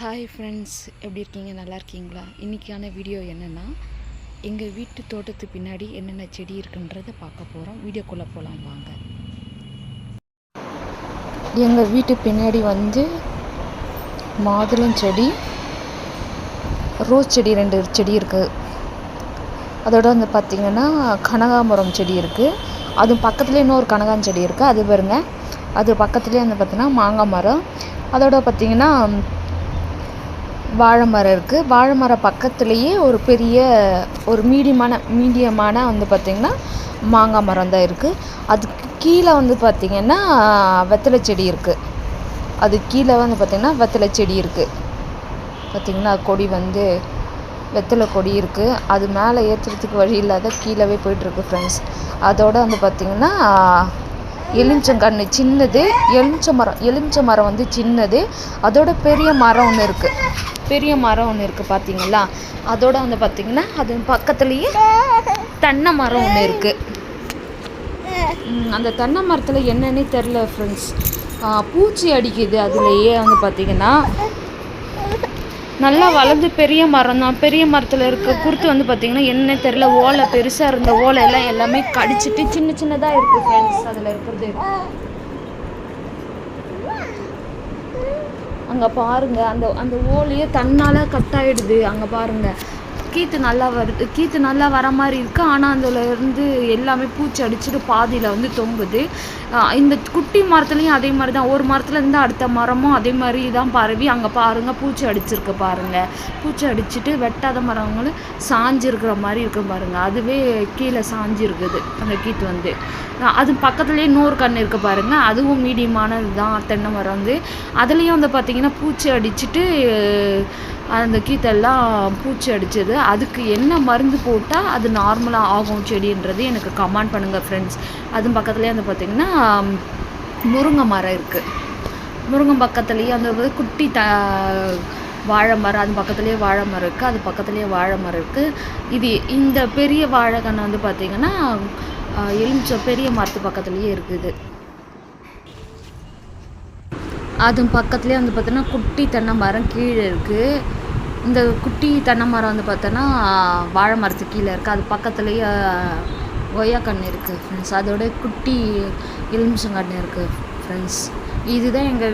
Hi friends, எப்படி இருக்கீங்க? நல்லா இருக்கீங்களா? இன்றைக்கான வீடியோ என்னென்னா, எங்கள் வீட்டு தோட்டத்து பின்னாடி என்னென்ன செடி இருக்குன்றதை பார்க்க போகிறோம். வீடியோக்குள்ளே போகலாம் வாங்க. எங்கள் வீட்டு பின்னாடி மாதுளம் செடி, ரோஸ் செடி 2 செடி இருக்குது. அதோட பார்த்திங்கன்னா கனகாமரம் செடி இருக்குது. அது பக்கத்துலேயே இன்னொரு கனகான் செடி இருக்குது. அது பாருங்க, அது பக்கத்துலேயே பார்த்திங்கன்னா மாங்காய் மரம். அதோட பார்த்திங்கன்னா வாழை மரம் இருக்குது. வாழை மரம் பக்கத்துலேயே ஒரு மீடியமான பார்த்திங்கன்னா மாங்காய் மரம் தான் இருக்குது. அதுக்கு கீழே பார்த்திங்கன்னா வெத்தலை செடி இருக்குது. அது கீழே பார்த்திங்கன்னா வெத்தலை செடி இருக்குது. பார்த்திங்கன்னா கொடி வெத்தலை கொடி இருக்குது. அது மேலே ஏற்றுறதுக்கு வழி இல்லாத கீழே போயிட்டுருக்கு ஃப்ரெண்ட்ஸ். அதோடு பார்த்திங்கன்னா எலுமிச்சங்கன்று சின்னது, எலுமிச்சை மரம் சின்னது. அதோட பெரிய மரம் ஒன்று இருக்குது பார்த்தீங்களா? அதோட பார்த்திங்கன்னா அது பக்கத்துலேயே தென்னை மரம் ஒன்று இருக்குது. அந்த தென்னை மரத்தில் என்னன்னே தெரில ஃப்ரெண்ட்ஸ், பூச்சி அடிக்குது. அதுலேயே பார்த்திங்கன்னா நல்லா வளர்ந்து பெரிய மரம் தான். பெரிய மரத்தில் இருக்க குருத்து பார்த்திங்கன்னா என்ன தெரில, ஓலை பெருசாக இருந்த ஓலையெல்லாம் எல்லாமே கடிச்சிட்டு சின்னதாக இருக்குது ஃப்ரெண்ட்ஸ். அதில் இருக்கிறது அங்கே பாருங்கள், அந்த ஓலையே தன்னால் கட் ஆகிடுது. அங்கே பாருங்கள், கீத்து நல்லா வர மாதிரி இருக்குது. ஆனால் அதில் இருந்து எல்லாமே பூச்சி அடிச்சுட்டு பாதியில் தொங்குது. இந்த குட்டி மரத்துலேயும் அதே மாதிரி தான். ஒரு மரத்துலேருந்து அடுத்த மரமும் அதே மாதிரி தான் பரவி அங்கே பாருங்கள் பூச்சி அடிச்சிருக்கு பாருங்கள். பூச்சி அடிச்சுட்டு வெட்டாத மரங்களும் சாஞ்சிருக்கிற மாதிரி இருக்கு பாருங்கள். அதுவே கீழே சாஞ்சிருக்குது அந்த கீத்து. அது பக்கத்துலேயே இன்னொரு கன்று இருக்குது பாருங்கள். அதுவும் மீடியமானது தான் தென்னை மரம். அதுலேயும் பார்த்திங்கன்னா பூச்சி அடிச்சுட்டு அந்த கீத்தெல்லாம் பூச்சி அடிச்சது. அதுக்கு என்ன மருந்து போட்டால் அது நார்மலாக ஆகும் செடின்றது எனக்கு கமெண்ட் பண்ணுங்கள் ஃப்ரெண்ட்ஸ். அதுவும் பக்கத்துலேயே பார்த்திங்கன்னா முருங்கை மரம் இருக்குது. முருங்கை பக்கத்துலேயே குட்டி வாழை மரம், அது பக்கத்துலேயே வாழை மரம் இருக்குது. அது பக்கத்துலேயே வாழை மரம் இருக்குது. இந்த பெரிய வாழை கன்று பார்த்திங்கன்னா பெரிய மரத்து பக்கத்துலேயே இருக்குது. அது பக்கத்துலேயே பார்த்தோன்னா குட்டி தென்னை மரம் கீழே இருக்குது. இந்த குட்டி தென்னை மரம் பார்த்தோன்னா வாழை மரத்துக்கு கீழே இருக்குது. அது பக்கத்துலேயே கொய்யா கன்று இருக்குது ஃப்ரெண்ட்ஸ். அதோட குட்டி எலுமிச்சங்கன்று இருக்குது ஃப்ரெண்ட்ஸ். இதுதான் எங்கள்